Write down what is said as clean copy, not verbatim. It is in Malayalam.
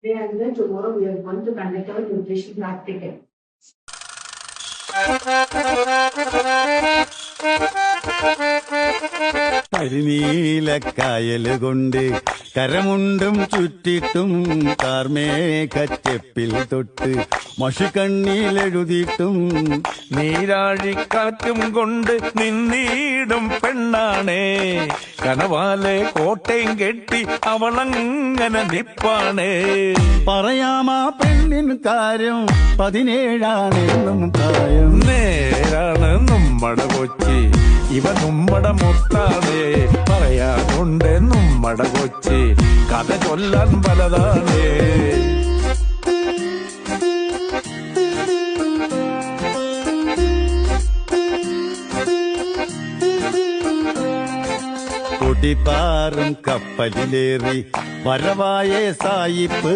And then tomorrow we are going to conduct our nutrition practical. കരിനീലക്കായല് കൊണ്ട് കരമുണ്ടും ചുറ്റിട്ടും കാർമേഘച്ചെപ്പിൽ തൊട്ട് മഷിക്കണ്ണിയിലെഴുതിയിട്ടും നീരാഴിക്കാറ്റും കൊണ്ട് നിന്നീടും പെണ്ണാണേ കനവാലെ കോട്ടയും കെട്ടി അവളങ്ങനെ നിപ്പാണേ. പറയാമാ പെണ്ണിൻ കാര്യം 17 പ്രായം. നേരാണ് നമ്മടെ കൊച്ചി, ഇവ നമ്മടെ മുത്താണേ. പറയാനുണ്ട് നമ്മടെ കൊച്ചി, കഥ ചൊല്ലാൻ പലതാണേ. കൊടിത്താറും കപ്പലിലേറി വരവായ സായിപ്പ്